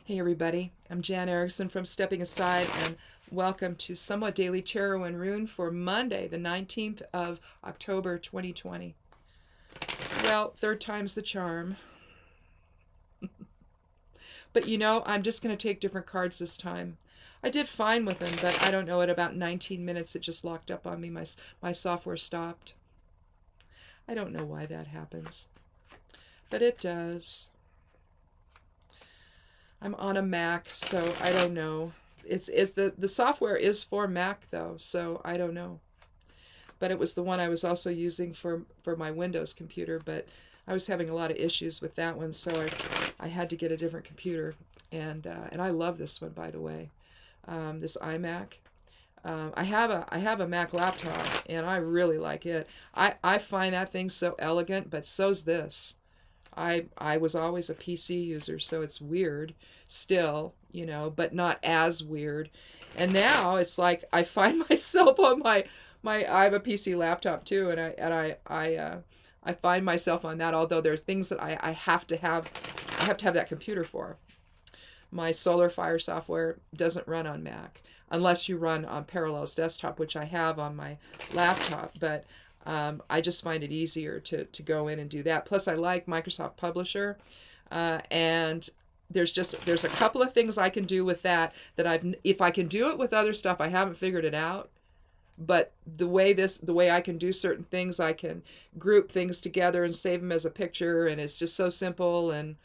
Hey everybody, I'm Jan Erickson from Stepping Aside, and welcome to Somewhat Daily Tarot and Rune for Monday, the 19th of October 2020. Well, third time's the charm. But I'm just going to take different cards this time. I did fine with them, but I don't know, at about 19 minutes it just locked up on me. My software stopped. I don't know why that happens, but it does. I'm on a Mac, so I don't know. It's the software is for Mac though, so I don't know. But it was the one I was also using for my Windows computer, but I was having a lot of issues with that one, so I had to get a different computer. And I love this one, by the way. This iMac. I have a Mac laptop, and I really like it. I find that thing so elegant, but so's this. I was always a PC user, so it's weird still, but not as weird. And now it's like I find myself on my I have a PC laptop too, and I find myself on that, although there are things that I have to have that computer for. My Solar Fire software doesn't run on Mac unless you run on Parallels Desktop, which I have on my laptop, but I just find it easier to go in and do that. Plus, I like Microsoft Publisher, and there's a couple of things I can do with that if I can do it with other stuff, I haven't figured it out. But the way I can do certain things, I can group things together and save them as a picture, and it's just so simple, and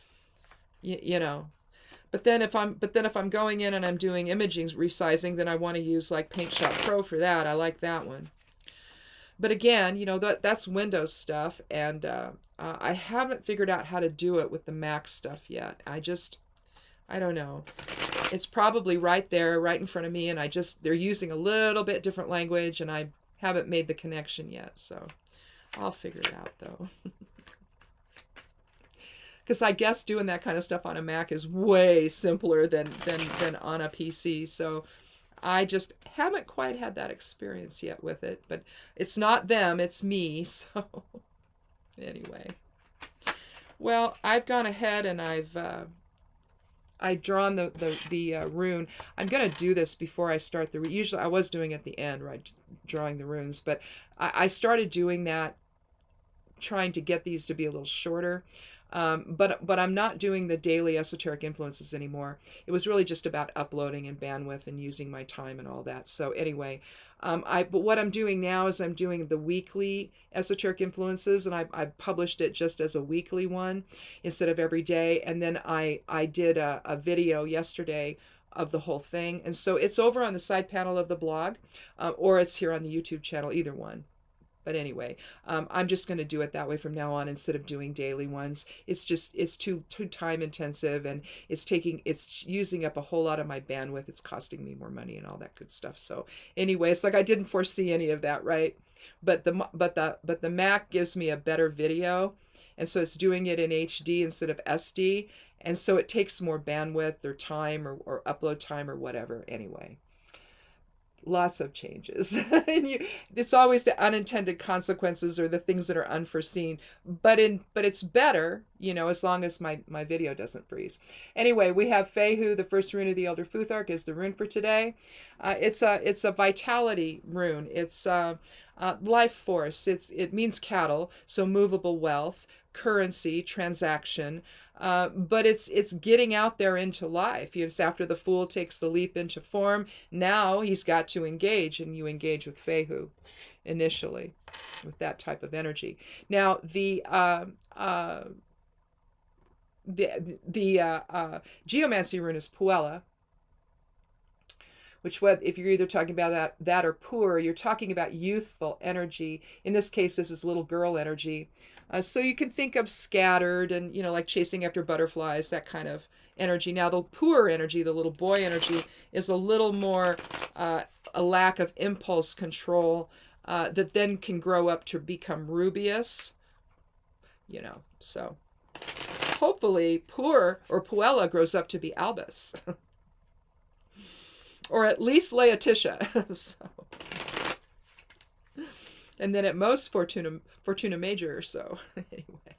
But then if I'm going in and I'm doing imaging resizing, then I want to use like Paint Shop Pro for that. I like that one. But again, that's Windows stuff, and I haven't figured out how to do it with the Mac stuff yet. I don't know. It's probably right there, right in front of me, and they're using a little bit different language, and I haven't made the connection yet, so I'll figure it out, though. Because I guess doing that kind of stuff on a Mac is way simpler than on a PC, so I just haven't quite had that experience yet with it, but it's not them, it's me, so anyway. Well, I've gone ahead and I've drawn the rune. I'm going to do this before I start usually I was doing it at the end, right, drawing the runes, but I started doing that, trying to get these to be a little shorter. But I'm not doing the daily esoteric influences anymore. It was really just about uploading and bandwidth and using my time and all that. So anyway, but what I'm doing now is I'm doing the weekly esoteric influences, and I published it just as a weekly one instead of every day. And then I did a video yesterday of the whole thing. And so it's over on the side panel of the blog, or it's here on the YouTube channel, either one. But anyway, I'm just going to do it that way from now on instead of doing daily ones. It's too time intensive, and it's using up a whole lot of my bandwidth. It's costing me more money and all that good stuff. So anyway, it's like I didn't foresee any of that, right? But the Mac gives me a better video, and so it's doing it in HD instead of SD, and so it takes more bandwidth or time or upload time or whatever. Anyway. Lots of changes. And it's always the unintended consequences or the things that are unforeseen, but it's better, as long as my video doesn't freeze. Anyway, we have Fehu, the first rune of the Elder Futhark, is the rune for today. It's a vitality rune. It's life force. It means cattle, so movable wealth, currency, transaction. But it's getting out there into life. It's after the fool takes the leap into form. Now he's got to engage, and you engage with Fehu initially with that type of energy. Now the geomancy rune is Puella, which if you're either talking about that or poor, you're talking about youthful energy. In this case, this is little girl energy. So you can think of scattered and, like chasing after butterflies, that kind of energy. Now, the poor energy, the little boy energy, is a little more a lack of impulse control that then can grow up to become rubious, So hopefully poor or Puella grows up to be Albus. Or at least Laetitia. So. And then at most Fortuna Major or so. Anyway.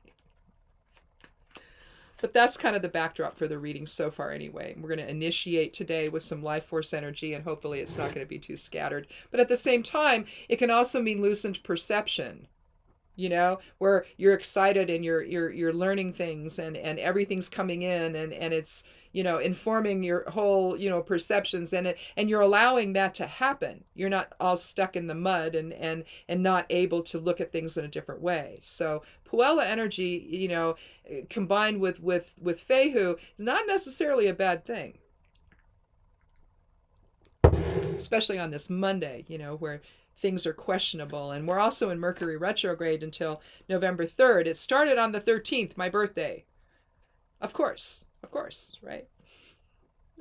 But that's kind of the backdrop for the reading so far anyway. We're going to initiate today with some life force energy, and hopefully it's not going to be too scattered. But at the same time, it can also mean loosened perception, where you're excited and you're learning things, and everything's coming in, and it's, informing your whole, perceptions, and you're allowing that to happen. You're not all stuck in the mud and not able to look at things in a different way. So Puella energy, combined with Fehu, is not necessarily a bad thing. Especially on this Monday, where things are questionable. And we're also in Mercury retrograde until November 3rd. It started on the 13th, my birthday. Of course, right?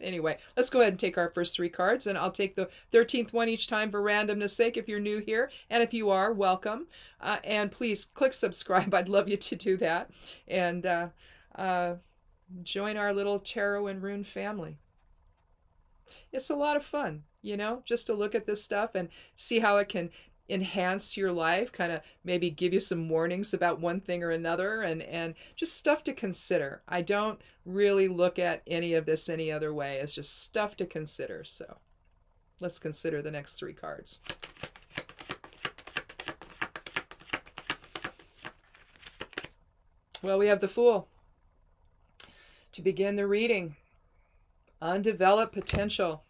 Anyway, let's go ahead and take our first 3 cards, and I'll take the 13th one each time for randomness sake if you're new here. And if you are, welcome. And please click subscribe. I'd love you to do that. And join our little tarot and rune family. It's a lot of fun, just to look at this stuff and see how it can enhance your life, kind of maybe give you some warnings about one thing or another, and just stuff to consider. I don't really look at any of this any other way. It's just stuff to consider. So let's consider the next 3 cards. Well, we have the Fool to begin the reading. Undeveloped potential.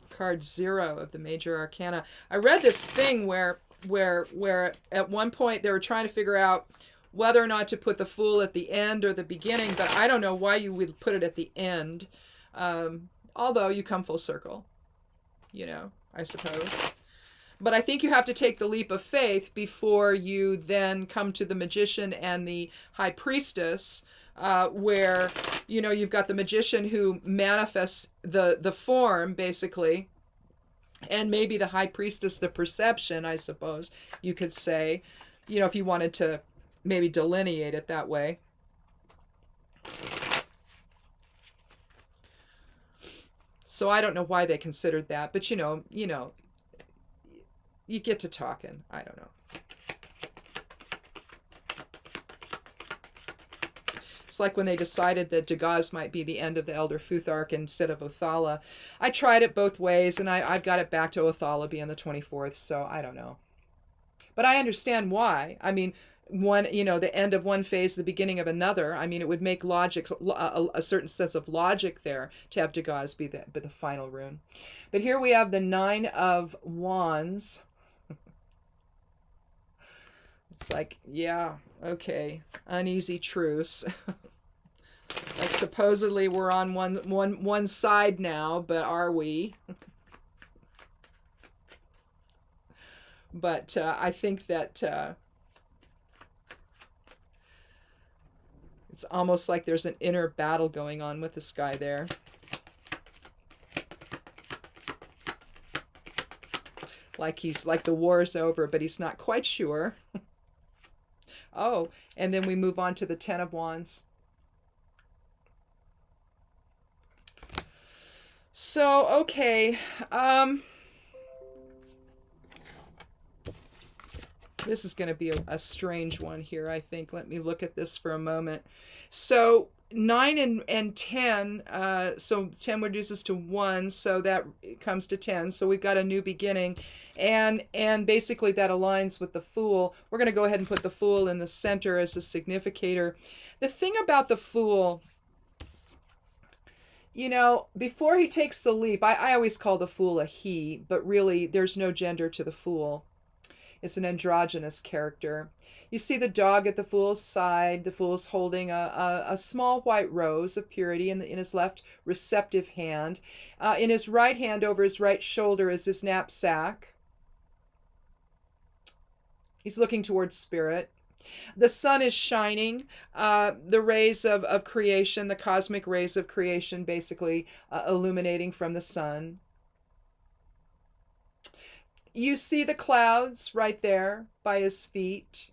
Card 0 of the Major Arcana. I read this thing where at one point they were trying to figure out whether or not to put the Fool at the end or the beginning, but I don't know why you would put it at the end. Although you come full circle, I suppose. But I think you have to take the leap of faith before you then come to the Magician and the High Priestess, where, you've got the Magician who manifests the form, basically, and maybe the High Priestess, the perception, I suppose you could say, if you wanted to maybe delineate it that way. So I don't know why they considered that, but you get to talking. I don't know. It's like when they decided that Dagaz might be the end of the Elder Futhark instead of Othala. I tried it both ways, and I've got it back to Othala being the 24th, so I don't know. But I understand why. I mean, the end of one phase, the beginning of another. I mean, it would make logic, a certain sense of logic there to have Dagaz be the final rune. But here we have the 9 of Wands. It's like, yeah, okay, uneasy truce. Like supposedly we're on one side now, but are we? But I think that it's almost like there's an inner battle going on with this guy there. Like the war's over, but he's not quite sure. Oh, and then we move on to the 10 of Wands. So, okay. This is going to be a strange one here, I think. Let me look at this for a moment. So 9 and 10, so 10 reduces to 1, so that comes to 10. So we've got a new beginning, and basically that aligns with the Fool. We're going to go ahead and put the Fool in the center as a significator. The thing about the Fool, before he takes the leap, I always call the Fool a he, but really there's no gender to the Fool. It's an androgynous character. You see the dog at the Fool's side. The Fool's holding a small white rose of purity in his left receptive hand. In his right hand, over his right shoulder, is his knapsack. He's looking towards spirit. The sun is shining. The rays of creation, the cosmic rays of creation, basically illuminating from the sun. You see the clouds right there by his feet.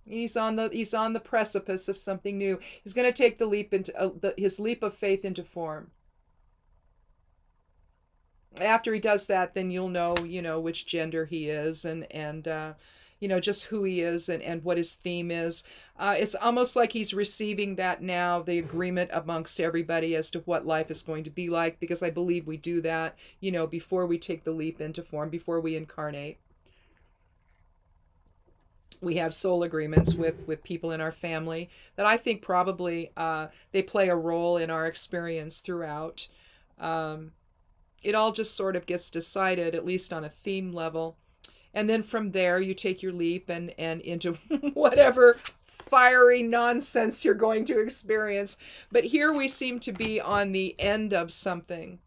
He's on the precipice of something new. He's going to take the leap into his leap of faith into form. After he does that, then you'll know which gender he is, and just who he is and what his theme is. It's almost like he's receiving that now, the agreement amongst everybody as to what life is going to be like, because I believe we do that, before we take the leap into form, before we incarnate. We have soul agreements with people in our family that I think probably they play a role in our experience throughout. It all just sort of gets decided, at least on a theme level. And then from there, you take your leap and into whatever fiery nonsense you're going to experience. But here we seem to be on the end of something.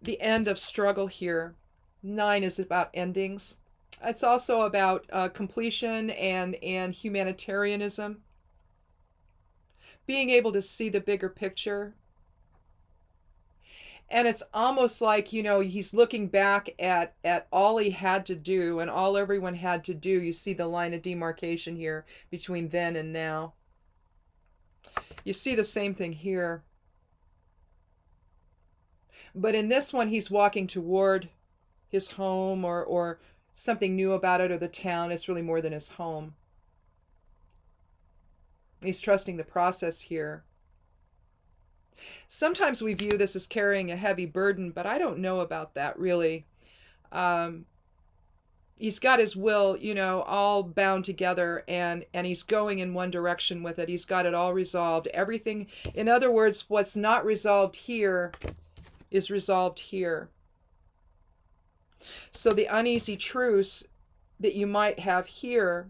The end of struggle here. 9 is about endings. It's also about completion and humanitarianism. Being able to see the bigger picture. And it's almost like, he's looking back at all he had to do and all everyone had to do. You see the line of demarcation here between then and now. You see the same thing here. But in this one, he's walking toward his home or something new about it, or the town. It's really more than his home. He's trusting the process here. Sometimes we view this as carrying a heavy burden, but I don't know about that, really. He's got his will, all bound together, and he's going in one direction with it. He's got it all resolved. Everything, in other words, what's not resolved here is resolved here. So the uneasy truce that you might have here,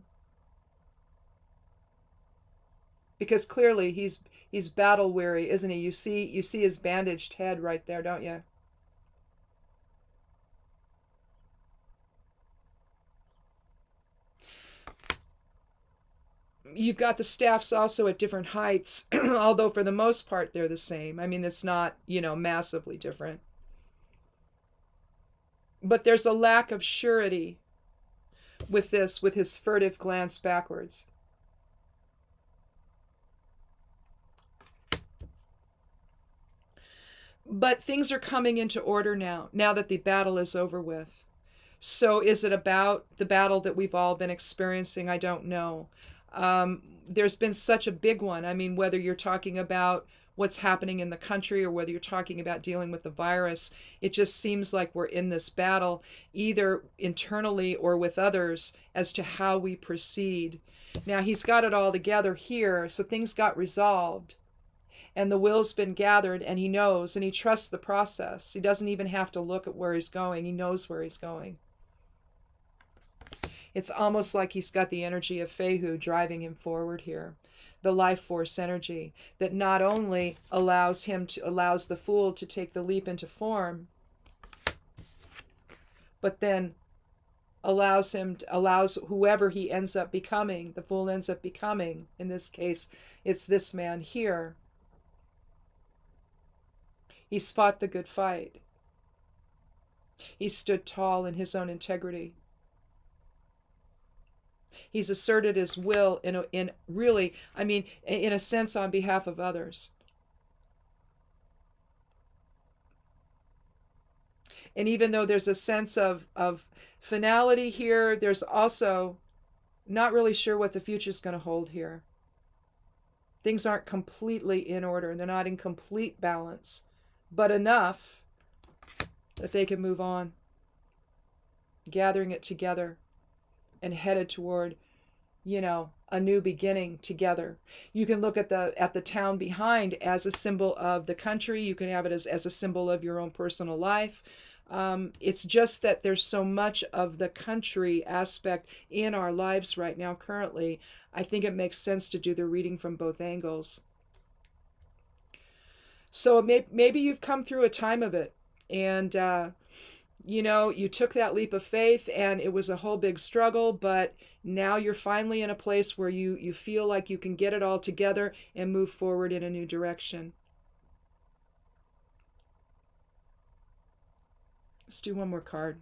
because clearly he's battle weary, isn't he? You see his bandaged head right there, don't you? You've got the staffs also at different heights, although for the most part they're the same. I mean, it's not, massively different. But there's a lack of surety with this, with his furtive glance backwards. But things are coming into order now that the battle is over with. So is it about the battle that we've all been experiencing? I don't know. There's been such a big one. I mean, whether you're talking about what's happening in the country or whether you're talking about dealing with the virus, it just seems like we're in this battle, either internally or with others, as to how we proceed. Now, he's got it all together here, so things got resolved. And the will's been gathered, and he knows, and he trusts the process. He doesn't even have to look at where he's going. He knows where he's going. It's almost like he's got the energy of Fehu driving him forward here. The life force energy that not only allows the fool to take the leap into form, but then allows whoever he ends up becoming, the fool ends up becoming, in this case, it's this man here. He's fought the good fight. He stood tall in his own integrity. He's asserted his will in a sense, on behalf of others. And even though there's a sense of finality here, there's also not really sure what the future's going to hold here. Things aren't completely in order. They're not in complete balance, but enough that they can move on, gathering it together and headed toward, a new beginning together. You can look at the town behind as a symbol of the country. You can have it as a symbol of your own personal life. It's just that there's so much of the country aspect in our lives right now currently. I think it makes sense to do the reading from both angles. So maybe you've come through a time of it, and you took that leap of faith, and it was a whole big struggle, but now you're finally in a place where you feel like you can get it all together and move forward in a new direction. Let's do one more card.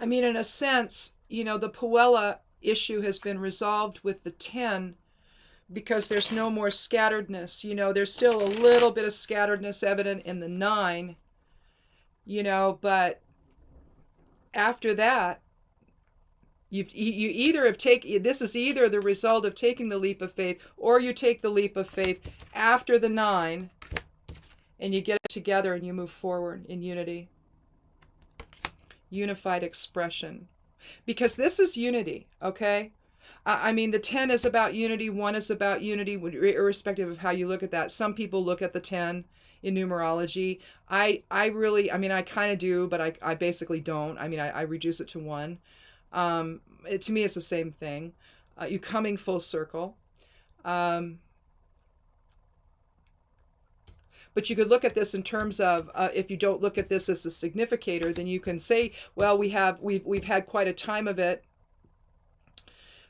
I mean, in a sense, the Puella issue has been resolved with the 10, because there's no more scatteredness. There's still a little bit of scatteredness evident in the 9, But after that, you either have taken, this is either the result of taking the leap of faith, or you take the leap of faith after the 9 and you get it together and you move forward in unity. Unified expression. Because this is unity, okay? I mean, the 10 is about unity, 1 is about unity, irrespective of how you look at that. Some people look at the 10 in numerology. I kind of do, but I basically don't. I mean, I reduce it to 1. To me, it's the same thing. You coming full circle. But you could look at this in terms of, if you don't look at this as a significator, then you can say, well, we've had quite a time of it,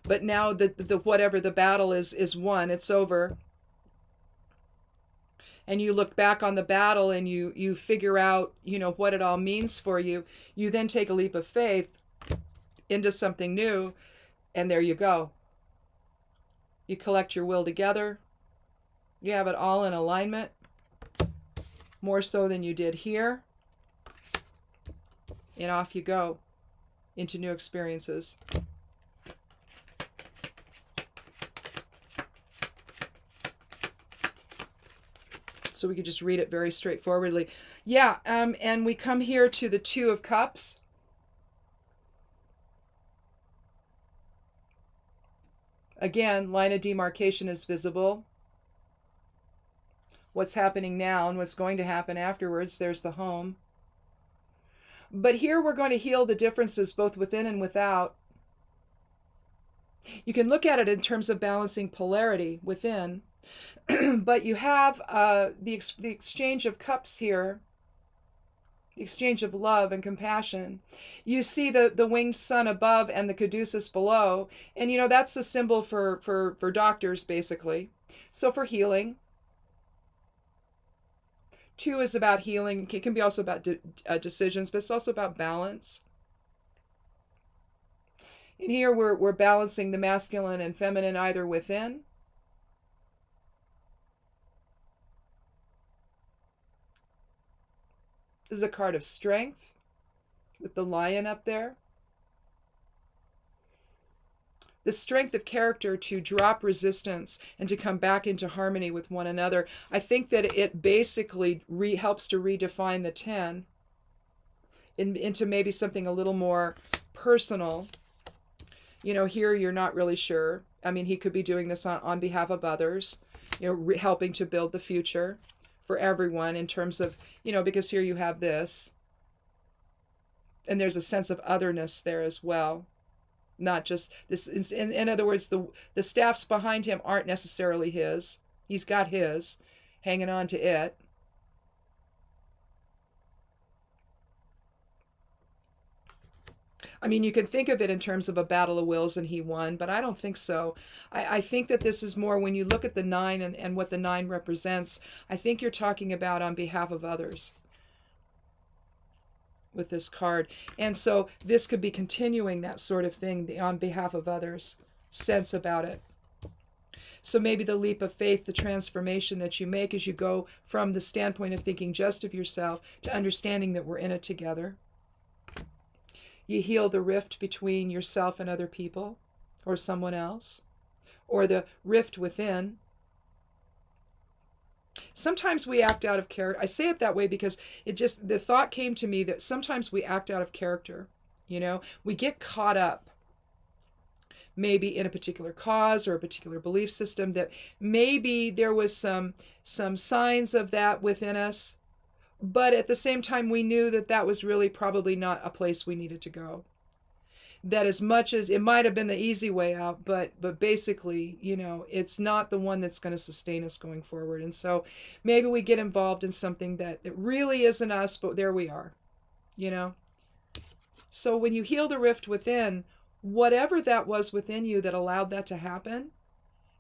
but now the whatever the battle is won, it's over. And you look back on the battle and you figure out, what it all means for you. You then take a leap of faith into something new, and there you go. You collect your will together. You have it all in alignment, more so than you did here. And off you go into new experiences. So we could just read it very straightforwardly. Yeah, and we come here to the 2 of Cups. Again, line of demarcation is visible. What's happening now and what's going to happen afterwards, there's the home. But here we're going to heal the differences both within and without. You can look at it in terms of balancing polarity within, but you have the exchange of cups here, the exchange of love and compassion. You see the winged sun above and the caduceus below, and that's the symbol for doctors, basically. So for healing. 2 is about healing. It can be also about decisions, but it's also about balance. And here we're balancing the masculine and feminine either within. This is a card of strength with the lion up there. The strength of character to drop resistance and to come back into harmony with one another. I think that it basically helps to redefine the 10 into maybe something a little more personal. Here you're not really sure. I mean, he could be doing this on behalf of others, helping to build the future for everyone in terms of, because here you have this. And there's a sense of otherness there as well. Not just this. In other words, the staffs behind him aren't necessarily his. He's got his, hanging on to it. I mean, you can think of it in terms of a battle of wills and he won, but I don't think so. I think that this is more, when you look at the 9 and what the 9 represents, I think you're talking about on behalf of others with this card. And so this could be continuing that sort of thing, the on behalf of others sense about it. So maybe the leap of faith, the transformation that you make as you go from the standpoint of thinking just of yourself to understanding that we're in it together. You heal the rift between yourself and other people or someone else, or the rift within. Sometimes we act out of character. I say it that way because the thought came to me that sometimes we act out of character. We get caught up maybe in a particular cause or a particular belief system that maybe there was some signs of that within us, but at the same time we knew that was really probably not a place we needed to go. That as much as it might have been the easy way out, but basically, it's not the one that's going to sustain us going forward. And so maybe we get involved in something that really isn't us, but there we are, So when you heal the rift within, whatever that was within you that allowed that to happen,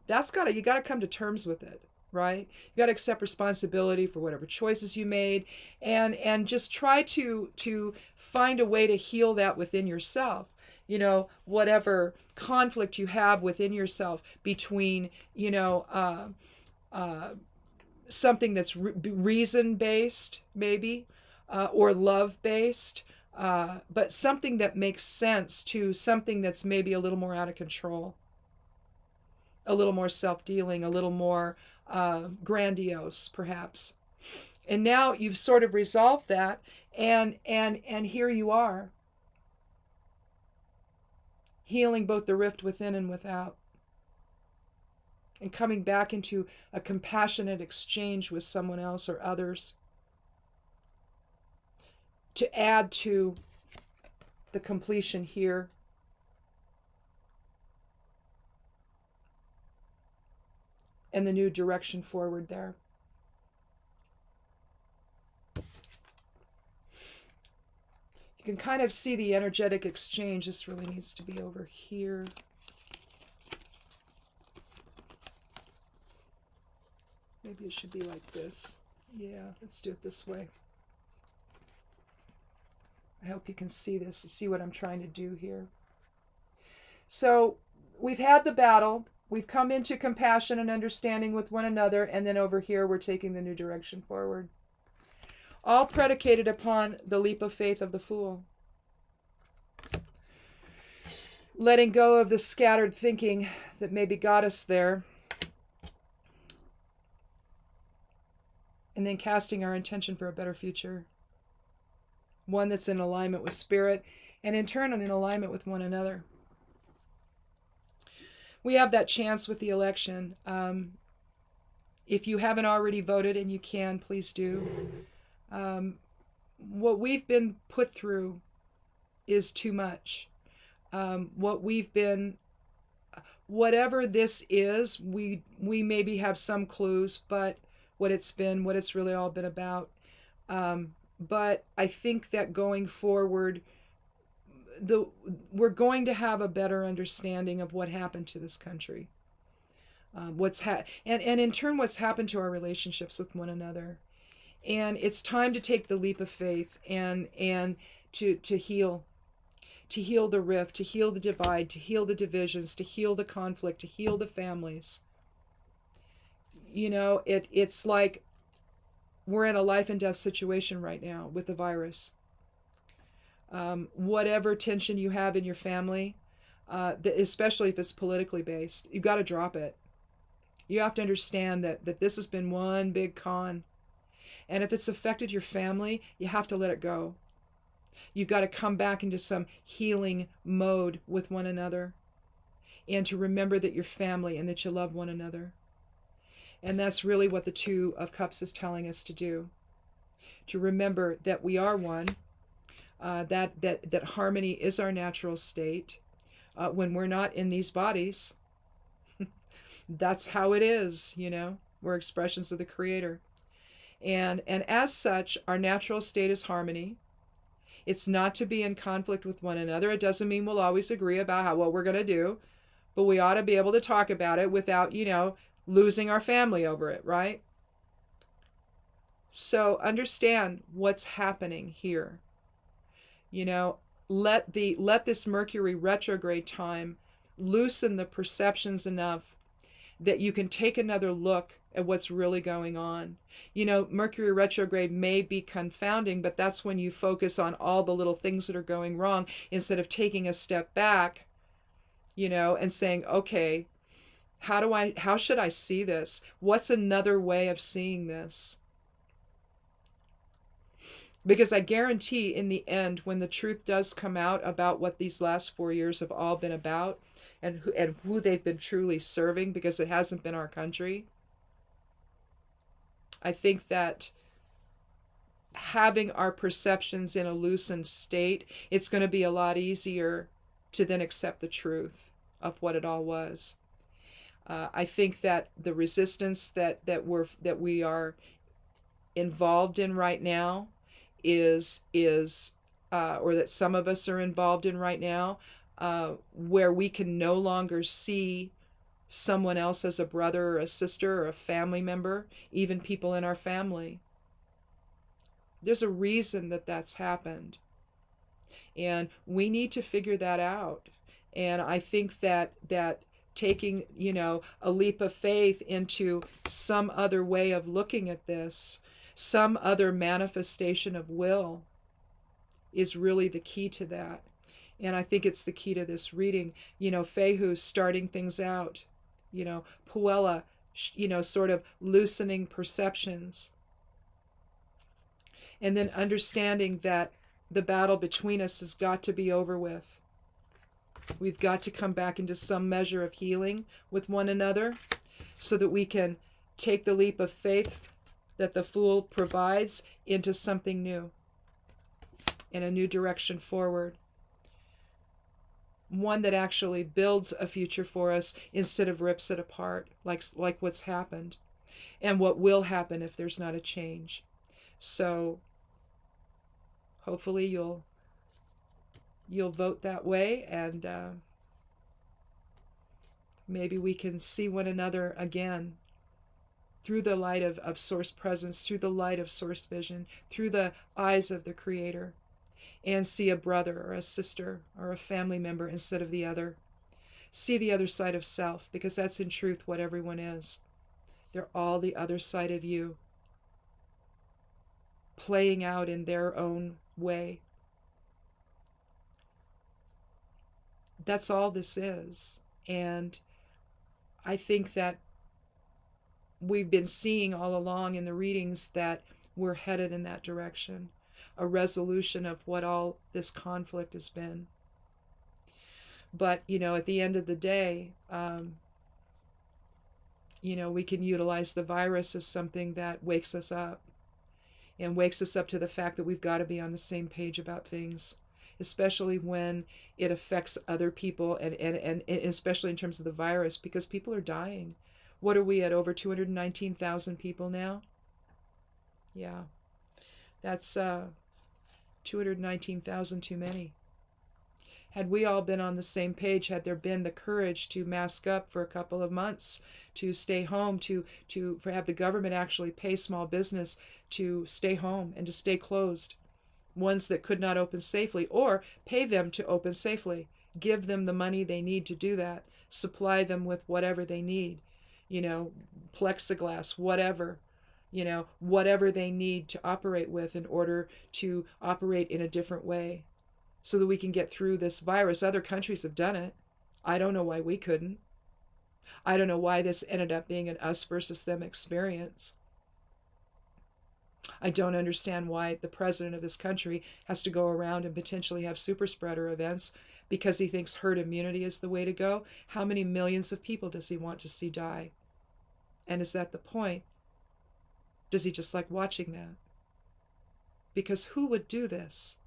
you got to come to terms with it, right? You got to accept responsibility for whatever choices you made, and just try to find a way to heal that within yourself. Whatever conflict you have within yourself between, something that's reason-based, maybe, or love-based, but something that makes sense to something that's maybe a little more out of control, a little more self-dealing, a little more grandiose, perhaps. And now you've sort of resolved that, and here you are, healing both the rift within and without, and coming back into a compassionate exchange with someone else or others to add to the completion here. And the new direction forward there. You can kind of see the energetic exchange. This really needs to be over here. Maybe it should be like this. Yeah, let's do it this way. I hope you can see this, see what I'm trying to do here. So we've had the battle. We've come into compassion and understanding with one another, and then over here we're taking the new direction forward. All predicated upon the leap of faith of the Fool. Letting go of the scattered thinking that maybe got us there, and then casting our intention for a better future. One that's in alignment with spirit, and in turn in alignment with one another. We have that chance with the election. If you haven't already voted, and you can, please do. What we've been put through is too much. Whatever this is, we maybe have some clues, but what it's really all been about. But I think that going forward, we're going to have a better understanding of what happened to this country, and in turn what's happened to our relationships with one another. And it's time to take the leap of faith and to heal the rift, to heal the divide, to heal the divisions, to heal the conflict, to heal the families. You know, it's like we're in a life and death situation right now with the virus. Whatever tension you have in your family, especially if it's politically based, you got to drop it. You have to understand that this has been one big con. And if it's affected your family, you have to let it go. You've got to come back into some healing mode with one another, and to remember that you're family and that you love one another. And that's really what the Two of Cups is telling us to do. To remember that we are one, that harmony is our natural state. When we're not in these bodies, that's how it is, you know. We're expressions of the Creator. And as such, our natural state is harmony. It's not to be in conflict with one another. It doesn't mean we'll always agree about what we're going to do, but we ought to be able to talk about it without, losing our family over it, right? So understand what's happening here. Let this Mercury retrograde time loosen the perceptions enough that you can take another look at what's really going on. Mercury retrograde may be confounding, but that's when you focus on all the little things that are going wrong instead of taking a step back, and saying, okay, how should I see this? What's another way of seeing this? Because I guarantee in the end, when the truth does come out about what these last 4 years have all been about, and who they've been truly serving, because it hasn't been our country, I think that having our perceptions in a loosened state, it's going to be a lot easier to then accept the truth of what it all was. I think that the resistance that we are involved in right now is or that some of us are involved in right now, where we can no longer see someone else as a brother or a sister or a family member, even people in our family. There's a reason that that's happened. And we need to figure that out. And I think that taking, a leap of faith into some other way of looking at this, Some other manifestation of will is really the key to that. And I think it's the key to this reading. Fehu starting things out. Puella, sort of loosening perceptions. And then understanding that the battle between us has got to be over with. We've got to come back into some measure of healing with one another so that we can take the leap of faith that the Fool provides into something new, in a new direction forward. One that actually builds a future for us instead of rips it apart, like what's happened and what will happen if there's not a change. So hopefully you'll vote that way, and maybe we can see one another again through the light of Source Presence, through the light of Source Vision, through the eyes of the Creator, and see a brother or a sister or a family member instead of the other. See the other side of self, because that's in truth what everyone is. They're all the other side of you, playing out in their own way. That's all this is. And I think that we've been seeing all along in the readings that we're headed in that direction, a resolution of what all this conflict has been. But, at the end of the day, we can utilize the virus as something that wakes us up, and wakes us up to the fact that we've got to be on the same page about things, especially when it affects other people, and especially in terms of the virus, because people are dying. What are we at, over 219,000 people now? Yeah, that's 219,000 too many. Had we all been on the same page, had there been the courage to mask up for a couple of months, to stay home, to have the government actually pay small business to stay home and to stay closed, ones that could not open safely, or pay them to open safely, give them the money they need to do that, supply them with whatever they need, plexiglass, whatever, whatever they need to operate with in order to operate in a different way so that we can get through this virus. Other countries have done it. I don't know why we couldn't. I don't know why this ended up being an us versus them experience. I don't understand why the president of this country has to go around and potentially have super spreader events because he thinks herd immunity is the way to go. How many millions of people does he want to see die? And is that the point? Does he just like watching that? Because who would do this?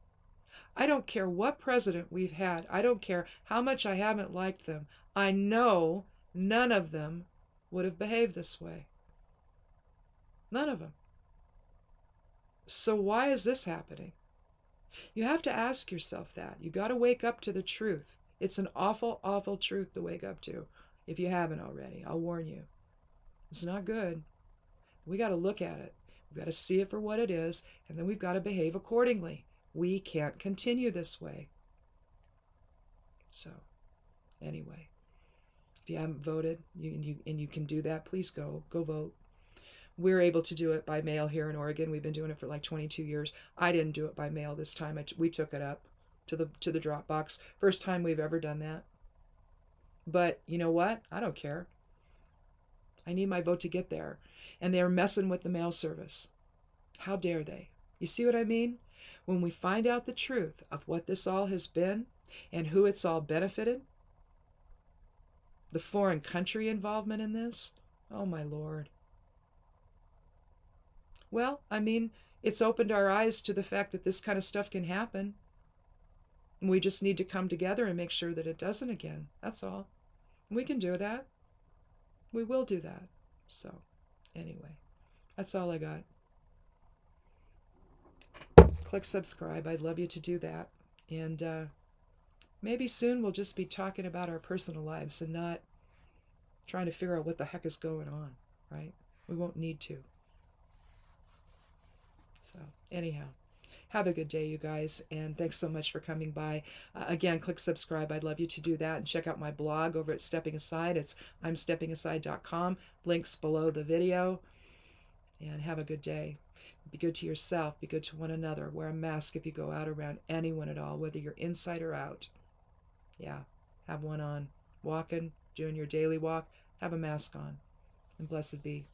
I don't care what president we've had. I don't care how much I haven't liked them. I know none of them would have behaved this way. None of them. So why is this happening? You have to ask yourself that. You got to wake up to the truth. It's an awful, awful truth to wake up to. If you haven't already, I'll warn you. It's not good. We got to look at it. We've got to see it for what it is, and then we've got to behave accordingly. We can't continue this way. So, anyway, if you haven't voted, you can do that, please go vote. We're able to do it by mail here in Oregon. We've been doing it for like 22 years. I didn't do it by mail this time. We took it up to the drop box. First time we've ever done that. But you know what? I don't care. I need my vote to get there. And they're messing with the mail service. How dare they? You see what I mean? When we find out the truth of what this all has been and who it's all benefited, the foreign country involvement in this, oh my Lord. Well, I mean, it's opened our eyes to the fact that this kind of stuff can happen. We just need to come together and make sure that it doesn't again. That's all. We can do that. We will do that. So, anyway, that's all I got. Click subscribe. I'd love you to do that. And maybe soon we'll just be talking about our personal lives and not trying to figure out what the heck is going on, right? We won't need to. So, anyhow, have a good day, you guys, and thanks so much for coming by. Again, click subscribe. I'd love you to do that, and check out my blog over at Stepping Aside. It's imsteppingaside.com. Links below the video, and have a good day. Be good to yourself. Be good to one another. Wear a mask if you go out around anyone at all, whether you're inside or out. Yeah, have one on. Walking, doing your daily walk, have a mask on. And blessed be.